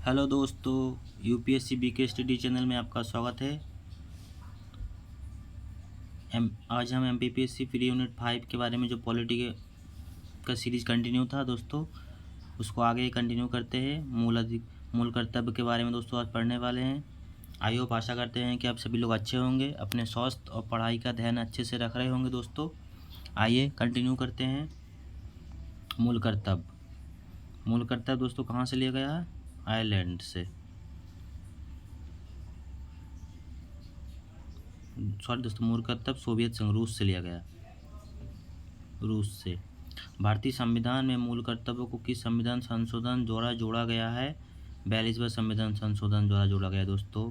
Hello दोस्तों, UPSC BK study channel में आपका स्वागत है। आज हम एमपीपीएससी फ्री यूनिट 5 के बारे में जो पॉलिटी का सीरीज़ कंटिन्यू था दोस्तों, उसको आगे कंटिन्यू करते हैं। मूल कर्तव्य के बारे में दोस्तों आज पढ़ने वाले हैं। आई होप आशा करते हैं कि आप सभी लोग अच्छे होंगे, अपने स्वास्थ्य और पढ़ाई का ध्यान अच्छे से रख रहे होंगे दोस्तों। आइए कंटिन्यू करते हैं। मूल कर्तव्य दोस्तों कहाँ से लिया गया है? आयरलैंड से, सॉरी दोस्तों, मूल कर्तव्य सोवियत संघ रूस से लिया गया, रूस से। भारतीय संविधान में मूल कर्तव्यों को किस संविधान संशोधन द्वारा जोड़ा गया है? 42वां संविधान संशोधन द्वारा जोड़ा गया दोस्तों।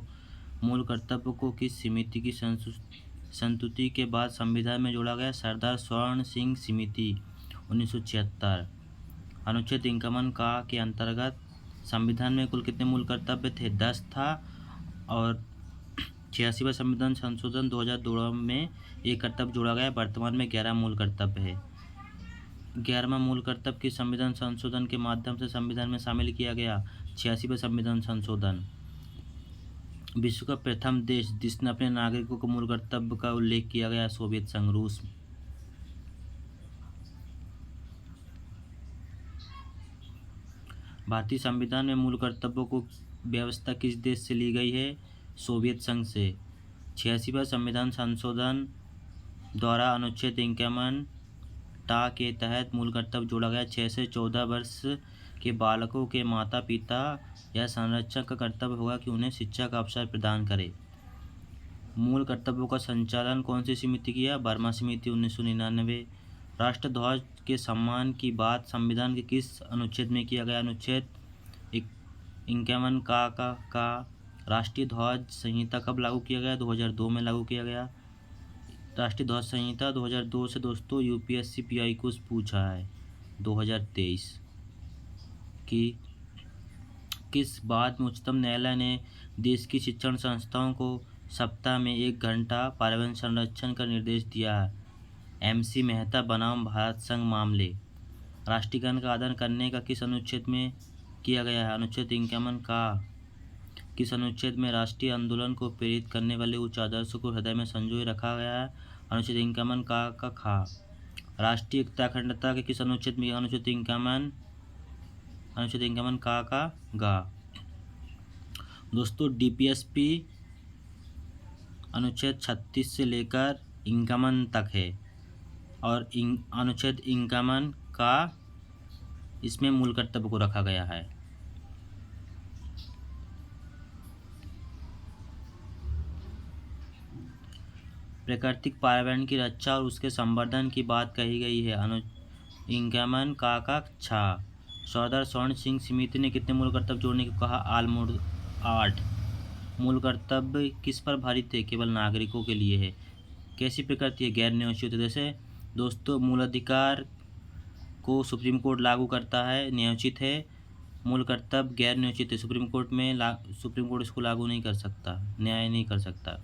मूल कर्तव्य को किस समिति की संस्तुति के बाद संविधान में जोड़ा गया? सरदार स्वर्ण सिंह समिति 1976। अनुच्छेद 51 का के अंतर्गत संविधान में कुल कितने मूल कर्तव्य थे? 10 था। और 86वां संविधान संशोधन 2002 में एक कर्तव्य जोड़ा गया। वर्तमान में 11 मूल कर्तव्य है। 11वां मूल कर्तव्य किस संविधान संशोधन के माध्यम से संविधान में शामिल किया गया? 86वां संविधान संशोधन। विश्व का प्रथम देश जिसने अपने नागरिकों को मूल कर्तव्य का उल्लेख किया गया? सोवियत संघ रूस। भारतीय संविधान में मूल कर्तव्यों को व्यवस्था किस देश से ली गई है? सोवियत संघ से। 86वां संविधान संशोधन द्वारा अनुच्छेद 51 टा के तहत मूल कर्तव्य जोड़ा गया। 6 से 14 वर्ष के बालकों के माता पिता या संरक्षक का कर्तव्य होगा कि उन्हें शिक्षा का अवसर प्रदान करें। मूल कर्तव्यों का संचालन कौन सी समिति किया? बर्मा समिति 1999। राष्ट्रध्वज के सम्मान की बात संविधान के किस अनुच्छेद में किया गया? अनुच्छेद 51 का राष्ट्रीय ध्वज संहिता कब लागू किया गया? 2002 में लागू किया गया। राष्ट्रीय ध्वज संहिता 2002 से दोस्तों यूपीएससी पीआई को पूछा है 2023 की किस बात में उच्चतम न्यायालय ने देश की शिक्षण संस्थाओं को सप्ताह में 1 घंटा पर्यावरण संरक्षण का निर्देश दिया है? एमसी मेहता बनाम भारत संघ मामले। राष्ट्रीय गान का आदर करने का किस अनुच्छेद में किया गया है? अनुच्छेद 51 का। किस अनुच्छेद में राष्ट्रीय आंदोलन को प्रेरित करने वाले उच्च आदर्शों को हृदय में संजोए रखा गया है? अनुच्छेद 51 का खा। राष्ट्रीय एकता अखंडता के किस अनुच्छेद में? अनुच्छेद 51 का गा। दोस्तों डीपीएसपी अनुच्छेद 36 से लेकर 51 तक है और अनुच्छेद 51 का इसमें मूल कर्तव्य को रखा गया है। प्राकृतिक पर्यावरण की रक्षा और उसके संवर्धन की बात कही गई है। 51 का छा। सरदार स्वर्ण सिंह समिति ने कितने मूल कर्तव्य जोड़ने को कहा? ऑलमोस्ट 8। मूल कर्तव्य किस पर भारित थे? केवल नागरिकों के लिए है। कैसी प्रकृति है? गैर न्यायोचित। जैसे दोस्तों मूल अधिकार को सुप्रीम कोर्ट लागू करता है, न्यायोचित है। मूल कर्तव्य गैर न्यायोचित है। सुप्रीम कोर्ट इसको लागू नहीं कर सकता, न्याय नहीं कर सकता।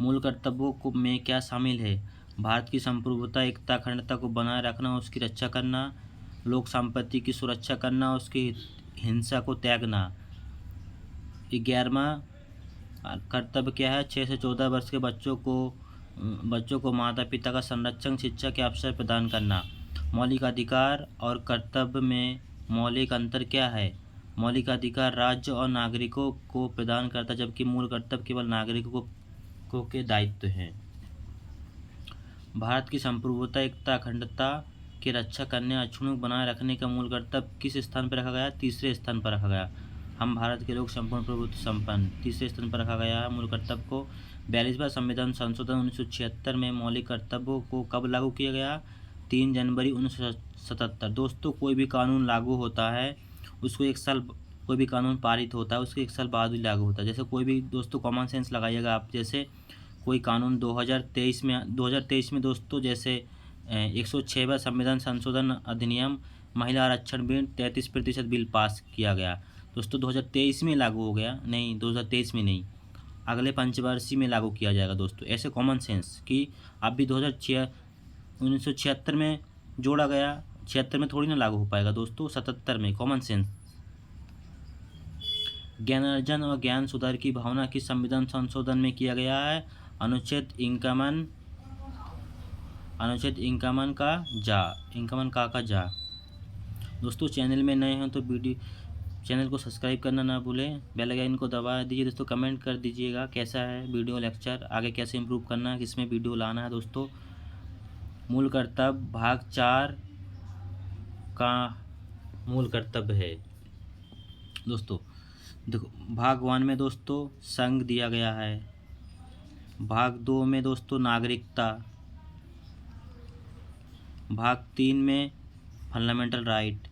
मूल कर्तव्यों को में क्या शामिल है? भारत की संप्रभुता, एकता, अखंडता को बनाए रखना, उसकी रक्षा करना, लोक संपत्ति की सुरक्षा करना, उसकी हिंसा को त्यागना। 11वां कर्तव्य क्या है? 6 से 14 वर्ष के बच्चों को माता पिता का संरक्षण, शिक्षा के अवसर प्रदान करना। मौलिक अधिकार और कर्तव्य में मौलिक अंतर क्या है? मौलिक अधिकार राज्य और नागरिकों को प्रदान करता, जबकि मूल कर्तव्य केवल नागरिकों के दायित्व हैं। भारत की संप्रभुता, एकता, अखंडता की रक्षा करने, अक्षुण्ण बनाए रखने का मूल कर्तव्य किस स्थान पर रखा गया? तीसरे स्थान पर रखा गया। हम भारत के लोग संपूर्ण प्रभुत्व संपन्न, तीसरे स्थान पर रखा गया है मूल कर्तव्य को। 42वां संविधान संशोधन 1976 में मौलिक कर्तव्यों को कब लागू किया गया? 3 जनवरी 1977। दोस्तों कोई भी कानून लागू होता है उसको 1 साल, कोई भी कानून पारित होता है उसके 1 साल बाद ही लागू होता है। जैसे कोई भी दोस्तों कॉमन सेंस लगाइएगा आप। जैसे कोई कानून 2023 में दोस्तों, जैसे 106वां संविधान संशोधन अधिनियम महिला आरक्षण बिल 33% बिल पास किया गया दोस्तों, 2023 में लागू हो गया। नहीं, 2023 में नहीं, अगले पंचवर्षीय में लागू किया जाएगा दोस्तों। ऐसे कॉमन सेंस कि अभी 1976 में जोड़ा गया, 76 में थोड़ी ना लागू हो पाएगा दोस्तों, 77 में। कॉमन सेंस ज्ञानार्जन और ज्ञान सुधार की भावना किस संविधान संशोधन में किया गया है? अनुच्छेद इक्यावन का जा। दोस्तों चैनल में नए हैं तो चैनल को सब्सक्राइब करना ना भूलें, बेल आइकन को दबा दीजिए। दोस्तों कमेंट कर दीजिएगा कैसा है वीडियो लेक्चर, आगे कैसे इम्प्रूव करना है, किसमें वीडियो लाना है। दोस्तों मूल कर्तव्य भाग 4 का मूल कर्तव्य है। दोस्तों देखो, भाग 1 में दोस्तों संघ दिया गया है, भाग 2 में दोस्तों नागरिकता, भाग 3 में फंडामेंटल राइट,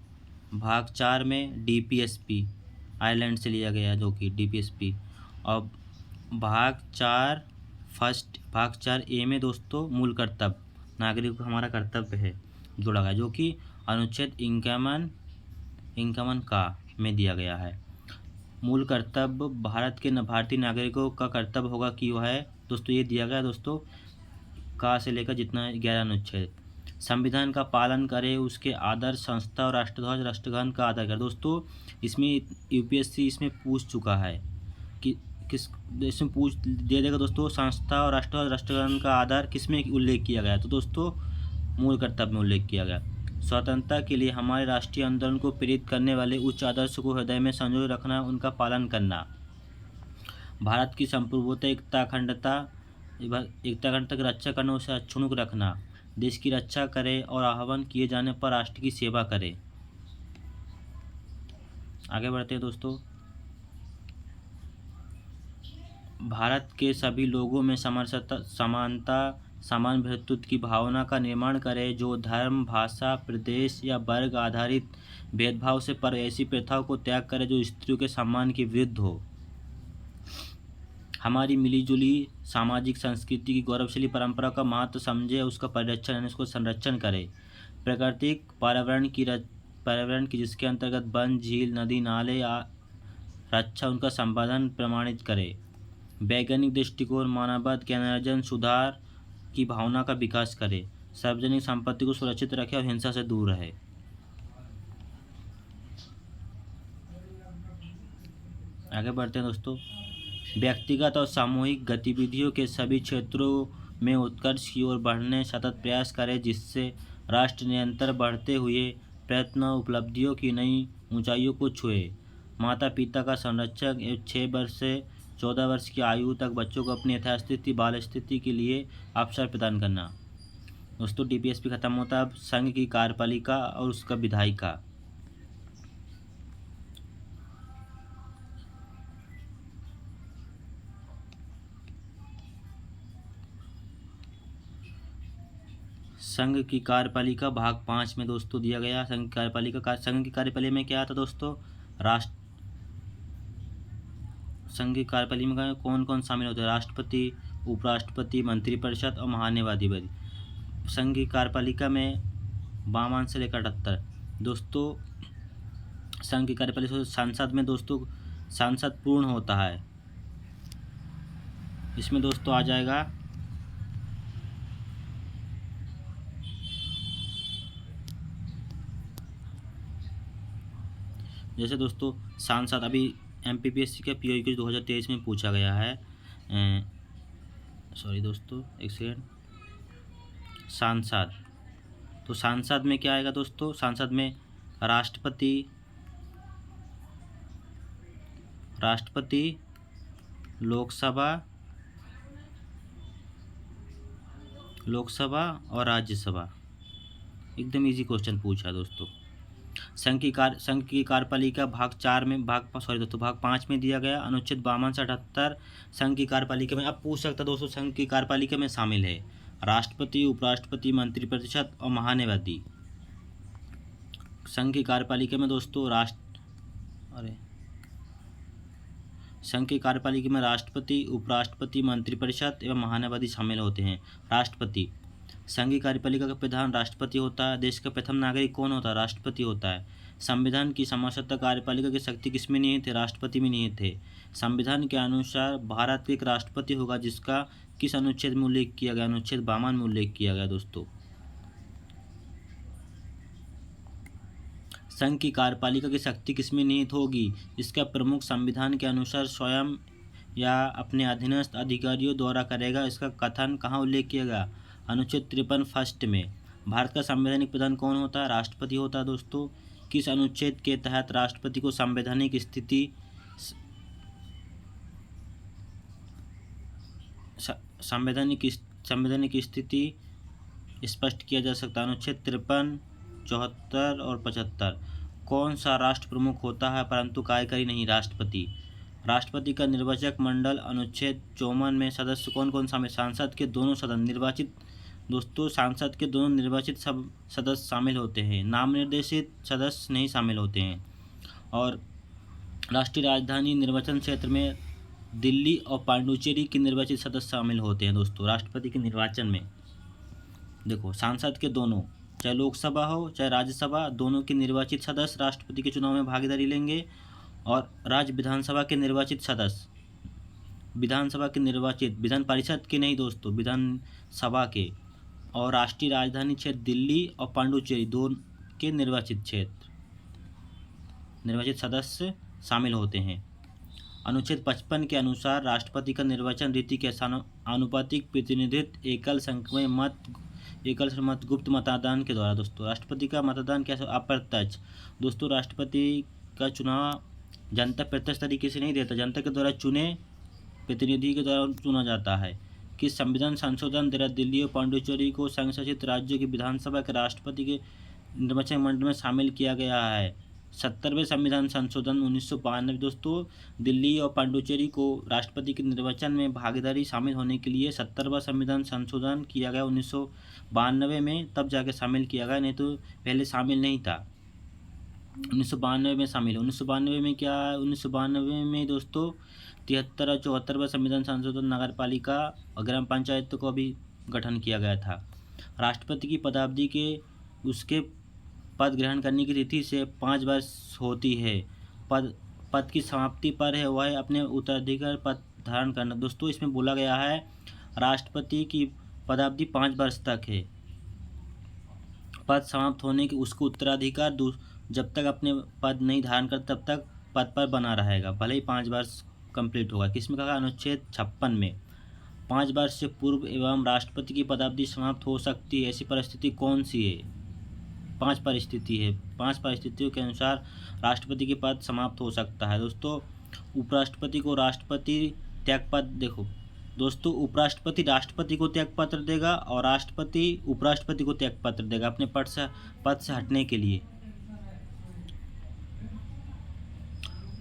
भाग 4 में डीपीएसपी आयरलैंड से लिया गया जो कि डीपीएसपी, और भाग 4 ए में दोस्तों मूल कर्तव्य, नागरिक का हमारा कर्तव्य है जोड़ा गया, जो कि अनुच्छेद 51 का में दिया गया है। मूल कर्तव्य भारतीय नागरिकों का कर्तव्य होगा कि वह है दोस्तों, ये दिया गया दोस्तों का से लेकर जितना 11 अनुच्छेद। संविधान का पालन करे, उसके आदर्श संस्था और राष्ट्रध्वज राष्ट्रगान का आदर करे। दोस्तों इसमें यूपीएससी इसमें पूछ चुका है कि किस इसमें पूछ दे देगा दोस्तों, संस्था और राष्ट्रध्वज राष्ट्रगान का आदर किस में उल्लेख किया गया? तो दोस्तों मूल कर्तव्य में उल्लेख किया गया। स्वतंत्रता के लिए हमारे राष्ट्रीय आंदोलन को प्रेरित करने वाले उच्च आदर्श को हृदय में संजोए रखना, उनका पालन करना। भारत की संप्रभुता एकता अखंडता की रक्षा करना, उसे अक्षुण्ण रखना। देश की रक्षा करे और आह्वान किए जाने पर राष्ट्र की सेवा करे। आगे बढ़ते हैं दोस्तों। भारत के सभी लोगों में समानता समान भ्रातृत्व की भावना का निर्माण करे, जो धर्म भाषा प्रदेश या वर्ग आधारित भेदभाव से पर ऐसी प्रथाओं को त्याग करे जो स्त्रियों के सम्मान के विरुद्ध हो। हमारी मिलीजुली सामाजिक संस्कृति की गौरवशाली परंपरा का महत्व समझे, उसका परिरक्षण यानी उसको संरक्षण करे। प्राकृतिक पर्यावरण की जिसके अंतर्गत वन झील नदी नाले रक्षा उनका संवर्धन प्रमाणित करे। वैज्ञानिक दृष्टिकोण मानववाद ज्ञानार्जन सुधार की भावना का विकास करे। सार्वजनिक संपत्ति को सुरक्षित रखे और हिंसा से दूर रहे। आगे बढ़ते हैं दोस्तों। व्यक्तिगत और सामूहिक गतिविधियों के सभी क्षेत्रों में उत्कर्ष की ओर बढ़ने सतत प्रयास करें, जिससे राष्ट्र निरंतर बढ़ते हुए प्रयत्न उपलब्धियों की नई ऊंचाइयों को छुए। माता पिता का संरक्षक 6 वर्ष से 14 वर्ष की आयु तक बच्चों को अपनी यथास्थिति बाल स्थिति के लिए अवसर प्रदान करना। दोस्तों डीपीएसपी खत्म होता है, अब संघ की कार्यपालिका और उसका विधायिका। संघ की कार्यपालिका भाग 5 में दोस्तों दिया गया। संघ की कार्यपालिका में क्या आता दोस्तों? संघ की कार्यपालिका में कौन कौन शामिल होते हैं? राष्ट्रपति, उपराष्ट्रपति, मंत्रिपरिषद और महान्यायाधिपति। संघ की कार्यपालिका में 52 से लेकर 78 दोस्तों। संघ की कार्यपालिका संसद में दोस्तों सांसद पूर्ण होता है। इसमें दोस्तों आ जाएगा जैसे दोस्तों सांसद, अभी एमपीपीएससी का पीओ कुछ 2023 में पूछा गया है। सॉरी दोस्तों एक सेकेंड। सांसद, तो सांसद में क्या आएगा दोस्तों? सांसद में राष्ट्रपति, लोकसभा और राज्यसभा। एकदम इजी क्वेश्चन पूछा दोस्तों। संघ की कार्यपालिका भाग 5 में दिया गया। अनुच्छेद 52 से 78 संघ की कार्यपालिका में। अब पूछ सकता दोस्तों संघ की कार्यपालिका में शामिल है राष्ट्रपति, उपराष्ट्रपति, मंत्रिपरिषद और महान्यायाधिपति। संघ की कार्यपालिका में दोस्तों संघ की कार्यपालिका में राष्ट्रपति, उपराष्ट्रपति, मंत्रिपरिषद एवं महान्यायाधिपति शामिल होते हैं। राष्ट्रपति, संघ की कार्यपालिका का प्रधान राष्ट्रपति होता है। देश का प्रथम नागरिक कौन होता है? राष्ट्रपति होता है। संविधान की समसत्ता कार्यपालिका की शक्ति किसमें निहित है? राष्ट्रपति में निहित है। संविधान के अनुसार भारत का एक राष्ट्रपति होगा, जिसका किस अनुच्छेद में उल्लेख किया गया? अनुच्छेद 52 में उल्लेख किया गया दोस्तों। संघ की कार्यपालिका की शक्ति किसमें निहित होगी? इसका प्रमुख संविधान के अनुसार स्वयं या अपने अधीनस्थ अधिकारियों द्वारा करेगा। इसका कथन कहाँ उल्लेख किया गया? अनुच्छेद 53 फर्स्ट में। भारत का संवैधानिक प्रधान कौन होता है? राष्ट्रपति होता है दोस्तों। किस अनुच्छेद के तहत राष्ट्रपति को संवैधानिक स्थिति स्पष्ट किया जा सकता है? अनुच्छेद 53, 74 और 75। कौन सा राष्ट्र प्रमुख होता है परंतु कार्यकारी नहीं? राष्ट्रपति। राष्ट्रपति का निर्वाचक मंडल अनुच्छेद 54 में सदस्य कौन कौन शामिल? सांसद के दोनों सदन निर्वाचित दोस्तों, सांसद के दोनों निर्वाचित सब सदस्य शामिल होते हैं, नाम निर्देशित सदस्य नहीं शामिल होते हैं। और राष्ट्रीय राजधानी निर्वाचन क्षेत्र में दिल्ली और पांडुचेरी के निर्वाचित सदस्य शामिल होते हैं दोस्तों। राष्ट्रपति के निर्वाचन में देखो, सांसद के दोनों, चाहे लोकसभा हो चाहे राज्यसभा, दोनों के निर्वाचित सदस्य राष्ट्रपति के चुनाव में भागीदारी लेंगे। और राज्य विधानसभा के निर्वाचित सदस्य, विधानसभा के निर्वाचित, विधान परिषद के नहीं दोस्तों, विधानसभा के, और राष्ट्रीय राजधानी क्षेत्र दिल्ली और पांडुचेरी दोनों के निर्वाचित सदस्य शामिल होते हैं। अनुच्छेद 55 के अनुसार राष्ट्रपति का निर्वाचन रीति के आनुपातिक प्रतिनिधित्व एकल मत गुप्त मतदान के द्वारा दोस्तों। राष्ट्रपति का मतदान कैसे? अप्रत्यक्ष दोस्तों। राष्ट्रपति का चुनाव जनता प्रत्यक्ष तरीके से नहीं देता, जनता के द्वारा चुने प्रतिनिधि के द्वारा चुना जाता है। किस संविधान संशोधन द्वारा दिल्ली और पांडुचेरी को संघ शासित राज्यों की विधानसभा के राष्ट्रपति के निर्वाचन मंडल में शामिल किया गया है? 70वें संविधान संशोधन 1992 दोस्तों। दिल्ली और पांडुचेरी को राष्ट्रपति के निर्वाचन में भागीदारी शामिल होने के लिए 70वां संविधान संशोधन किया गया 1992 में, तब जाके शामिल किया गया, नहीं तो पहले शामिल नहीं था। 1992 में शामिल। 1992 में क्या? 1992 में दोस्तों 73 और 74वां संविधान संशोधन नगरपालिका और ग्राम पंचायतों को भी गठन किया गया था। राष्ट्रपति की पदावधि के उसके पद ग्रहण करने की तिथि से 5 वर्ष होती है। पद की समाप्ति पर है वह अपने उत्तराधिकारी पद धारण करना। दोस्तों, इसमें बोला गया है राष्ट्रपति की पदावधि 5 वर्ष तक है। पद समाप्त होने के उसको उत्तराधिकार जब तक अपने पद नहीं धारण कर तब तक पद पर बना रहेगा, भले ही 5 वर्ष कंप्लीट होगा। किसमें कहा? अनुच्छेद 56 में। 5 वर्ष से पूर्व एवं राष्ट्रपति की पदावधि समाप्त हो सकती है, ऐसी परिस्थिति कौन सी है? 5 परिस्थिति है। 5 परिस्थितियों के अनुसार राष्ट्रपति के पद समाप्त हो सकता है दोस्तों। उपराष्ट्रपति को राष्ट्रपति त्यागपत्र, देखो दोस्तों, उपराष्ट्रपति राष्ट्रपति को त्यागपत्र देगा और राष्ट्रपति उपराष्ट्रपति को त्यागपत्र देगा अपने पद से हटने के लिए।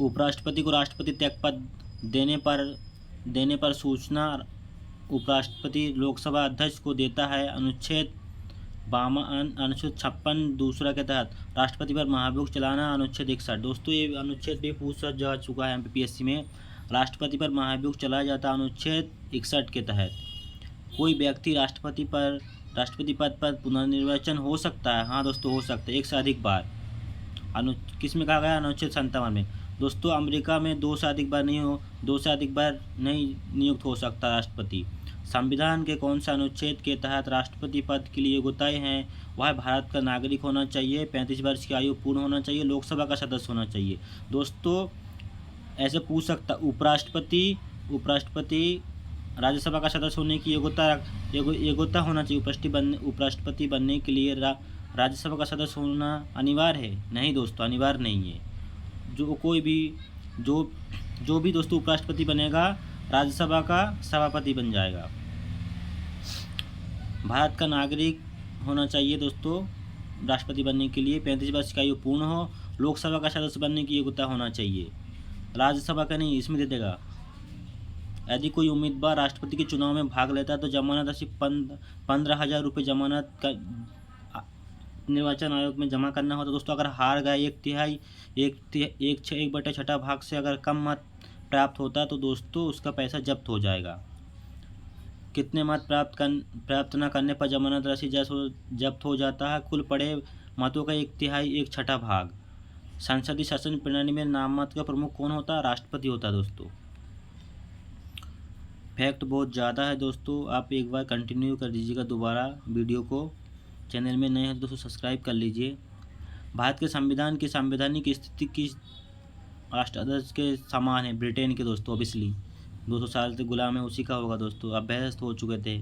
उपराष्ट्रपति को राष्ट्रपति त्यागपत्र देने पर सूचना उपराष्ट्रपति लोकसभा अध्यक्ष को देता है। अनुच्छेद 56 दूसरा के तहत राष्ट्रपति पर महाभियोग चलाना। अनुच्छेद 61 दोस्तों, ये अनुच्छेद भी पूछा जा चुका है MPSC में। राष्ट्रपति पर महाभियोग चलाया जाता है अनुच्छेद 61 के तहत। कोई व्यक्ति राष्ट्रपति पद पर पुनर्निर्वाचन हो सकता है? हाँ दोस्तों, हो सकता है, एक से अधिक बार। किसमें कहा गया? अनुच्छेद 57 में। दोस्तों, अमेरिका में 2 से अधिक बार नहीं नियुक्त हो सकता राष्ट्रपति। संविधान के कौन सा अनुच्छेद के तहत राष्ट्रपति पद के लिए योग्यताएं हैं? वह भारत का नागरिक होना चाहिए, 35 वर्ष की आयु पूर्ण होना चाहिए, लोकसभा का सदस्य होना चाहिए। दोस्तों, ऐसे पूछ सकता, उपराष्ट्रपति राज्यसभा का सदस्य होने की योग्यता होना चाहिए। उपराष्ट्रपति बनने के लिए राज्यसभा का सदस्य होना अनिवार्य है? नहीं दोस्तों, अनिवार्य नहीं है। जो भी दोस्तों उपराष्ट्रपति बनेगा राज्यसभा का सभापति बन जाएगा। भारत का नागरिक होना चाहिए दोस्तों राष्ट्रपति बनने के लिए, 35 वर्ष की आयु पूर्ण हो, लोकसभा का सदस्य बनने की योग्यता होना चाहिए। राज्यसभा का नहीं, इसमें दे देगा। यदि कोई उम्मीदवार राष्ट्रपति के चुनाव में भाग लेता है तो जमानत राशि 15,000 रुपये जमानत का निर्वाचन आयोग में जमा करना होता। दोस्तों, अगर हार गए 1/6 भाग से अगर कम मत प्राप्त होता तो दोस्तों उसका पैसा जब्त हो जाएगा। कितने मत प्राप्त न करने पर जमानत राशि जब्त हो जाता है? कुल पड़े मतों का 1/6 भाग। संसदीय शासन प्रणाली में नाममत का प्रमुख कौन होता है? राष्ट्रपति होता है दोस्तों। फैक्ट बहुत ज़्यादा है दोस्तों, आप एक बार कंटिन्यू कर दीजिएगा दोबारा वीडियो को। चैनल में नए हैं तो दोस्तों सब्सक्राइब कर लीजिए। भारत के संविधान की संवैधानिक स्थिति की राष्ट्राध्यक्ष के समान है, ब्रिटेन के दोस्तों। ऑब्वियसली 200 साल से गुलाम है, उसी का होगा दोस्तों। अभ्यस्त हो चुके थे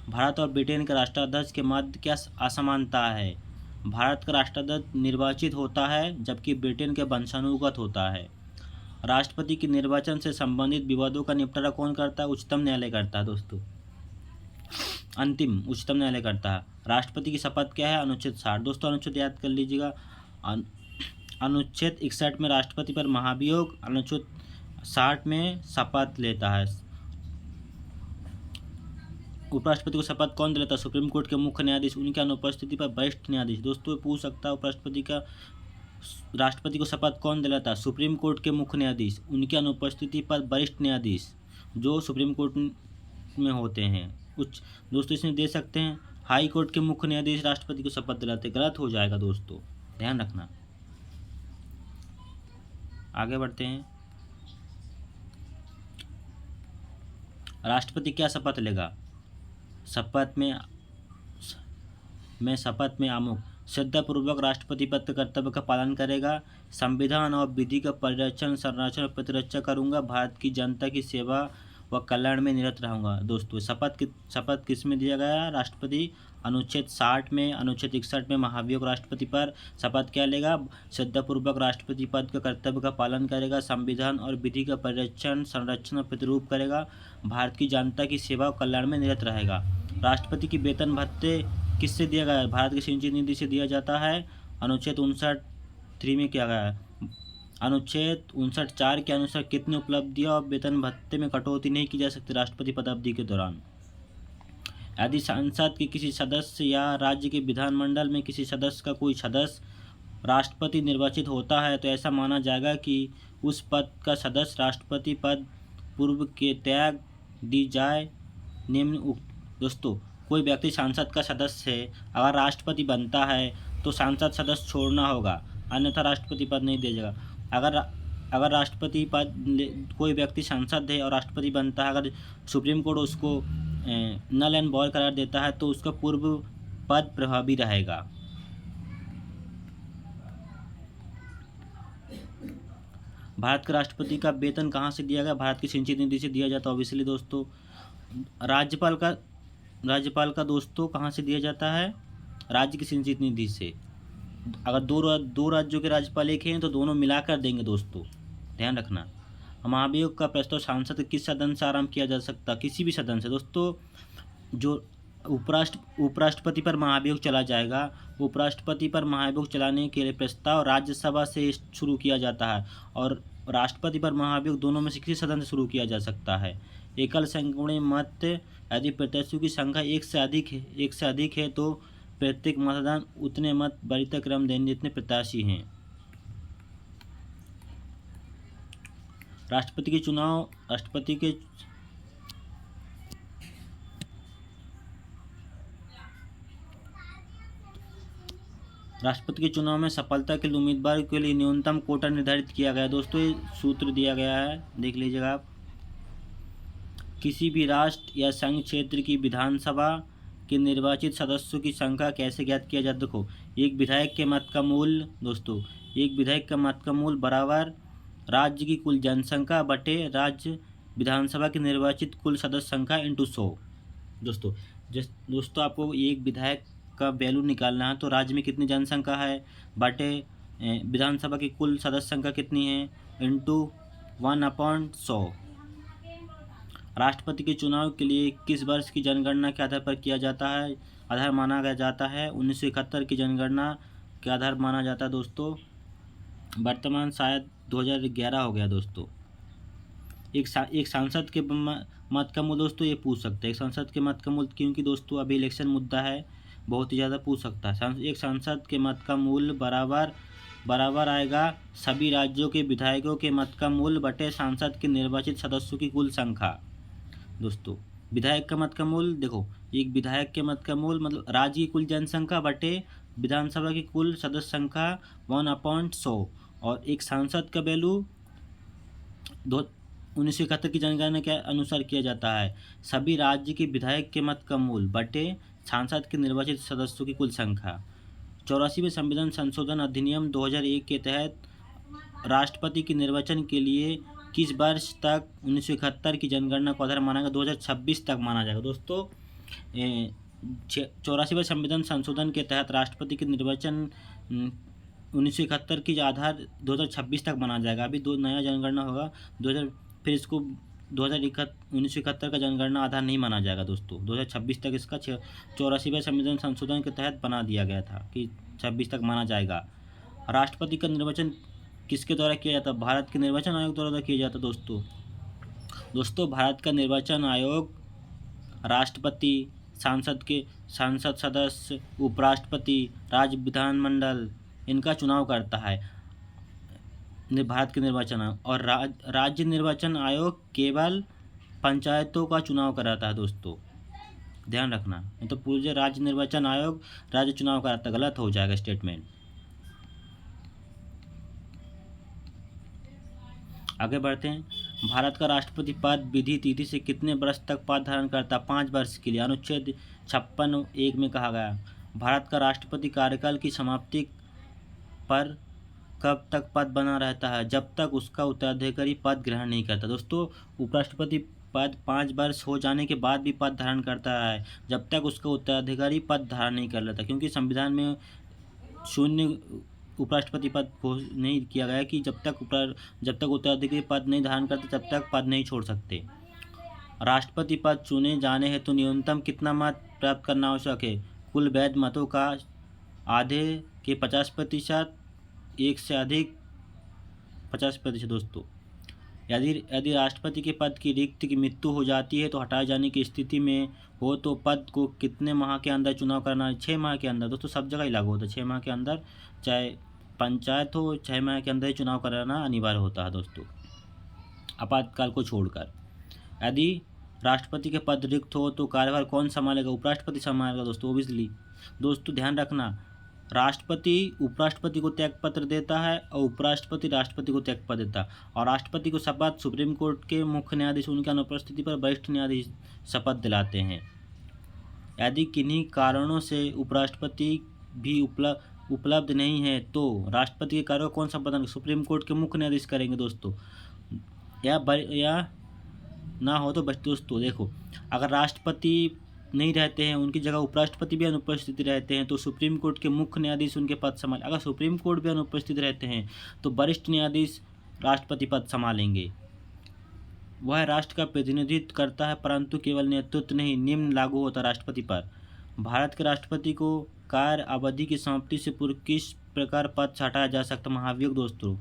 भारत और ब्रिटेन के राष्ट्राध्यक्ष के मध्य क्या असमानता है? भारत का राष्ट्राध्यक्ष निर्वाचित होता है जबकि ब्रिटेन के वंशानुगत होता है। राष्ट्रपति के निर्वाचन से संबंधित विवादों का निपटारा कौन करता है? उच्चतम न्यायालय करता है दोस्तों। अंतिम उच्चतम न्यायालय करता है। राष्ट्रपति की शपथ क्या है? अनुच्छेद 60 दोस्तों। अनुच्छेद याद कर लीजिएगा। अनुच्छेद 61 में राष्ट्रपति पर महाभियोग, अनुच्छेद 60 में शपथ लेता है। उपराष्ट्रपति को शपथ कौन दिलाता है? सुप्रीम कोर्ट के मुख्य न्यायाधीश, उनकी अनुपस्थिति पर वरिष्ठ न्यायाधीश। दोस्तों पूछ सकता है राष्ट्रपति को शपथ कौन दिलाता है? सुप्रीम कोर्ट के मुख्य न्यायाधीश, उनकी अनुपस्थिति पर वरिष्ठ न्यायाधीश जो सुप्रीम कोर्ट में होते हैं। दोस्तों इसमें दे सकते हैं हाई कोर्ट के मुख्य न्यायाधीश राष्ट्रपति को शपथ दिलाते। गलत हो जाएगा दोस्तों, ध्यान रखना। आगे बढ़ते हैं। राष्ट्रपति क्या शपथ लेगा? शपथ में आमुख श्रद्धापूर्वक राष्ट्रपति पद के कर्तव्य का पालन करेगा, संविधान और विधि का परिरक्षण, संरक्षण और प्रतिरक्षा करूंगा, भारत की जनता की सेवा व कल्याण में निरत रहूंगा। दोस्तों शपथ किस में दिया गया? राष्ट्रपति अनुच्छेद 60 में, अनुच्छेद 61 में महाभियोग राष्ट्रपति पर शपथ क्या लेगा? श्रद्धापूर्वक राष्ट्रपति पद के कर्तव्य का पालन करेगा, संविधान और विधि का परिरक्षण, संरक्षण और प्रतिरूप करेगा, भारत की जनता की सेवा और कल्याण में निरत रहेगा। राष्ट्रपति की वेतन भत्ते किससे दिया गया है? भारत की सिंचित निधि से दिया जाता है। अनुच्छेद 59(3) में किया गया है। अनुच्छेद 59(4) के अनुसार कितनी उपलब्धियां और वेतन भत्ते में कटौती नहीं की जा सकती राष्ट्रपति पदावधि के दौरान? यदि संसद के किसी सदस्य या राज्य के विधानमंडल में किसी सदस्य का कोई सदस्य राष्ट्रपति निर्वाचित होता है तो ऐसा माना जाएगा कि उस पद का सदस्य राष्ट्रपति पद पूर्व के त्याग दी जाए। निम्न दोस्तों कोई व्यक्ति संसद का सदस्य है, अगर राष्ट्रपति बनता है तो सांसद सदस्य छोड़ना होगा, अन्यथा राष्ट्रपति पद नहीं दिया जाएगा। अगर राष्ट्रपति पद कोई व्यक्ति सांसद है और राष्ट्रपति बनता है, अगर सुप्रीम कोर्ट उसको नल एंड वॉइड करार देता है तो उसका पूर्व पद प्रभावी रहेगा। भारत के राष्ट्रपति का वेतन कहाँ से दिया गया? भारत की सिंचित निधि से दिया जाता है। ऑब्वियसली दोस्तों राज्यपाल का दोस्तों कहाँ से दिया जाता है? राज्य की सिंचित निधि से। अगर दो राज्यों के राज्यपाल एक हैं तो दोनों मिलाकर देंगे दोस्तों, ध्यान रखना। महाभियोग का प्रस्ताव सांसद किस सदन से आरंभ किया जा सकता? किसी भी सदन से दोस्तों। जो उपराष्ट्रपति पर महाभियोग चला जाएगा, उपराष्ट्रपति पर महाभियोग चलाने के लिए प्रस्ताव राज्यसभा से शुरू किया जाता है और राष्ट्रपति पर महाभियोग दोनों में से किसी सदन से शुरू किया जा सकता है। एकल संख्या मत, यदि प्रत्याशियों की संख्या एक से अधिक है तो प्रत्येक मतदान उतने मत वरीयता क्रम देने जितने प्रत्याशी हैं। राष्ट्रपति के चुनाव में सफलता के लिए उम्मीदवार के लिए न्यूनतम कोटा निर्धारित किया गया। दोस्तों ये सूत्र दिया गया है, देख लीजिएगा आप। किसी भी राष्ट्र या संघ क्षेत्र की विधानसभा के निर्वाचित सदस्यों की संख्या कैसे ज्ञात किया जाए? देखो, एक विधायक के मत का मूल्य दोस्तों, एक विधायक का मत का मूल्य बराबर राज्य की कुल जनसंख्या बटे राज्य विधानसभा की निर्वाचित कुल सदस्य संख्या इंटू 100। दोस्तों आपको एक विधायक का वैल्यू निकालना है तो राज्य में कितनी जनसंख्या है बटे विधानसभा की कुल सदस्य संख्या कितनी है इंटू 1/100। राष्ट्रपति के चुनाव के लिए किस वर्ष की जनगणना के आधार पर किया जाता है? आधार माना जाता है 1971 की जनगणना के आधार माना जाता है दोस्तों। वर्तमान शायद 2011 हो गया दोस्तों। एक सांसद के मत का मूल्य दोस्तों ये पूछ सकते हैं, एक सांसद के मत का मूल्य, क्योंकि दोस्तों अभी इलेक्शन मुद्दा है, बहुत ही ज़्यादा पूछ सकता है। एक सांसद के मत का मूल्य बराबर आएगा सभी राज्यों के विधायकों के मत का मूल्य बटे सांसद के निर्वाचित सदस्यों की कुल संख्या। दोस्तों विधायक का मत का मूल्य देखो, एक विधायक के मत का मूल्य मतलब राज्य की कुल जनसंख्या बटे विधानसभा की कुल सदस्य संख्या 1/100 और एक सांसद का वैल्यू 1971 की जनगणना के अनुसार किया जाता है सभी राज्य के विधायक के मत का मूल्य बटे सांसद के निर्वाचित सदस्यों की कुल संख्या। 84वें संविधान संशोधन अधिनियम 2001 के तहत राष्ट्रपति के निर्वाचन के लिए किस वर्ष तक 1971 की जनगणना को आधार माना गया? 2026 तक माना जाएगा दोस्तों। 84वें संविधान संशोधन के तहत राष्ट्रपति के निर्वाचन 1971 की आधार 2026 तक माना जाएगा। अभी नया जनगणना होगा 2000, फिर इसको 1971 का जनगणना आधार नहीं माना जाएगा दोस्तों। 2026 तक इसका 84वें संविधान संशोधन के तहत बना दिया गया था कि 26 तक माना जाएगा। राष्ट्रपति का निर्वाचन किसके द्वारा किया जाता है? भारत के निर्वाचन आयोग द्वारा किया जाता है दोस्तों। भारत का निर्वाचन आयोग राष्ट्रपति, सांसद सदस्य, उपराष्ट्रपति, राज्य विधानमंडल इनका चुनाव करता है भारत के निर्वाचन आयोग। और राज्य निर्वाचन आयोग केवल पंचायतों का चुनाव कराता है दोस्तों, ध्यान रखना। तो पूरे राज्य निर्वाचन आयोग राज्य चुनाव कराता है, गलत हो जाएगा स्टेटमेंट। आगे बढ़ते हैं। भारत का राष्ट्रपति पद विधि तिथि से कितने वर्ष तक पद धारण करता है? 5 वर्ष के लिए। अनुच्छेद 56(1) में कहा गया भारत का राष्ट्रपति कार्यकाल की समाप्ति पर कब तक पद बना रहता है? जब तक उसका उत्तराधिकारी पद ग्रहण नहीं करता दोस्तों। उपराष्ट्रपति पद 5 वर्ष हो जाने के बाद भी पद धारण करता है जब तक उसका उत्तराधिकारी पद धारण नहीं कर लेता, क्योंकि संविधान में शून्य उपराष्ट्रपति पद नहीं किया गया कि जब तक उत्तराधिकारी पद नहीं धारण करते तब तक पद नहीं छोड़ सकते। राष्ट्रपति पद चुने जाने हेतु न्यूनतम कितना मत प्राप्त करना आवश्यक है? कुल वैध मतों का आधे के 50%, एक से अधिक 50% दोस्तों। यदि राष्ट्रपति के पद की रिक्त की मृत्यु हो जाती है तो हटाए जाने की स्थिति में हो तो पद को कितने माह के अंदर चुनाव करना है? 6 माह के अंदर दोस्तों। सब जगह ही लागू होता है 6 माह के अंदर, चाहे पंचायत हो 6 माह के अंदर ही चुनाव कराना अनिवार्य होता है दोस्तों, आपातकाल को छोड़कर। यदि राष्ट्रपति के पद रिक्त हो तो कार्यभार कौन संभालेगा? उपराष्ट्रपति संभालेगा दोस्तों, ओबियसली। दोस्तों ध्यान रखना, राष्ट्रपति उपराष्ट्रपति को त्याग पत्र देता है और उपराष्ट्रपति राष्ट्रपति को त्याग पत्र देता है। और राष्ट्रपति को शपथ सुप्रीम कोर्ट के मुख्य न्यायाधीश उनकी अनुपस्थिति पर वरिष्ठ न्यायाधीश शपथ दिलाते हैं। यदि किन्हीं कारणों से उपराष्ट्रपति भी उपलब्ध नहीं है तो राष्ट्रपति के कार्य कौन संपादन? सुप्रीम कोर्ट के मुख्य न्यायाधीश करेंगे दोस्तों। या ना हो तो दोस्तों देखो, अगर राष्ट्रपति नहीं रहते हैं, उनकी जगह उपराष्ट्रपति भी अनुपस्थित रहते हैं तो सुप्रीम कोर्ट के मुख्य न्यायाधीश उनके पद संभाल। अगर सुप्रीम कोर्ट भी अनुपस्थित रहते हैं तो वरिष्ठ न्यायाधीश राष्ट्रपति पद संभालेंगे। वह राष्ट्र का प्रतिनिधित्व करता है परंतु केवल नेतृत्व नहीं। निम्न लागू होता है राष्ट्रपति पर। भारत के राष्ट्रपति को कार्य अवधि की समाप्ति से पूर्व किस प्रकार पद से हटाया जा सकता? महाभियोग दोस्तों।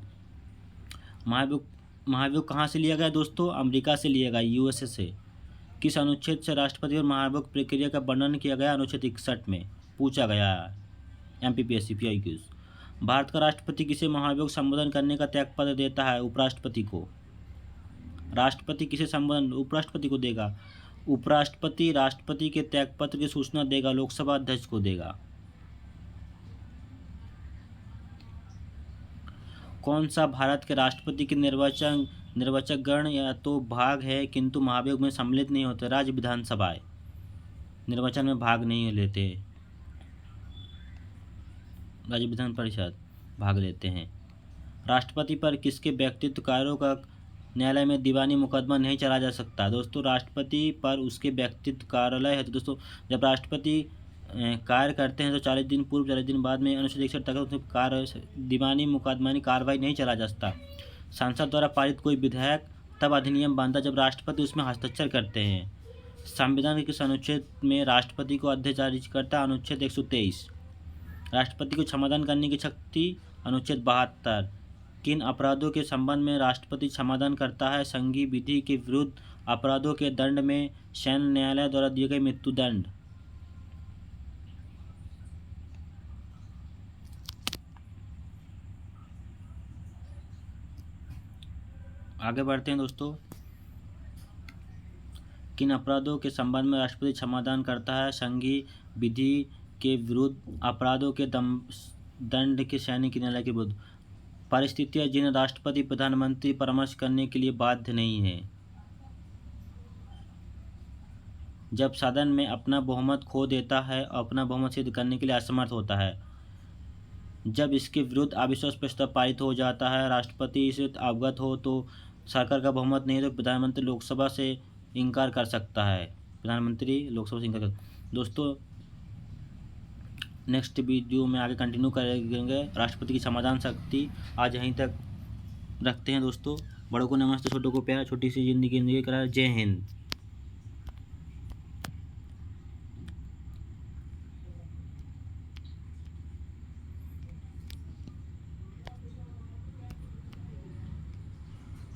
महाभियोग कहाँ से लिया गया दोस्तों? अमेरिका से लिया गया, यूएसए से। किस अनुच्छेद से राष्ट्रपति और महाभियोग प्रक्रिया का वर्णन किया गया? अनुच्छेद 61 में पूछा गया MPPSC PIQs। भारत का राष्ट्रपति किसे महाभियोग संबोधन करने का त्याग पत्र देता है? उपराष्ट्रपति को। राष्ट्रपति किसे संबोधन? उपराष्ट्रपति को देगा। उपराष्ट्रपति राष्ट्रपति के त्यागपत्र की सूचना देगा, लोकसभा अध्यक्ष को देगा। कौन सा भारत के राष्ट्रपति के निर्वाचक गण या तो भाग है किंतु महाभियोग में सम्मिलित नहीं होते? राज्य विधानसभाएं निर्वाचन में भाग नहीं लेते, राज्य विधान परिषद भाग लेते हैं। राष्ट्रपति पर किसके व्यक्तित्व कार्यों का न्यायालय में दीवानी मुकदमा नहीं चला जा सकता? दोस्तों राष्ट्रपति पर उसके व्यक्तित्व कार्यालय है। तो दोस्तों जब राष्ट्रपति कार्य करते हैं तो 40 दिन पूर्व 40 दिन बाद में अनुच्छेद 61 तक कार्य दीवानी मुकदमानी कार्रवाई नहीं चला जा सकता। संसद द्वारा पारित कोई विधेयक तब अधिनियम बनता जब राष्ट्रपति उसमें हस्ताक्षर करते हैं। संविधान के किस अनुच्छेद में राष्ट्रपति को अध्यक्ष जारी करता? अनुच्छेद 123। राष्ट्रपति को क्षमादान करने की शक्ति? अनुच्छेद 72। किन अपराधों के संबंध में राष्ट्रपति क्षमादान करता है? संघीय विधि के विरुद्ध अपराधों के दंड में सैन्य न्यायालय द्वारा दिए गए मृत्युदंड। आगे बढ़ते हैं दोस्तों। किन अपराधों के संबंध में राष्ट्रपति क्षमादान करता है? संघीय विधि के विरुद्ध अपराधों के दंड के सैनिक न्यायालय के विरुद्ध। परिस्थितियां जिन्हें राष्ट्रपति प्रधानमंत्री परामर्श करने के लिए बाध्य नहीं है? जब सदन में अपना बहुमत खो देता है और अपना बहुमत सिद्ध करने के लिए असमर्थ होता है। जब इसके विरुद्ध अविश्वास प्रस्ताव पारित हो जाता है, राष्ट्रपति इसे अवगत हो तो सरकार का बहुमत नहीं है तो प्रधानमंत्री लोकसभा से इनकार कर सकता है। प्रधानमंत्री लोकसभा से इनकार कर। दोस्तों नेक्स्ट वीडियो में आगे कंटिन्यू करेंगे राष्ट्रपति की समाधान शक्ति। आज यहीं तक रखते हैं दोस्तों। बड़ों को नमस्ते, छोटों को प्यार, छोटी सी जिंदगी करार। जय हिंद।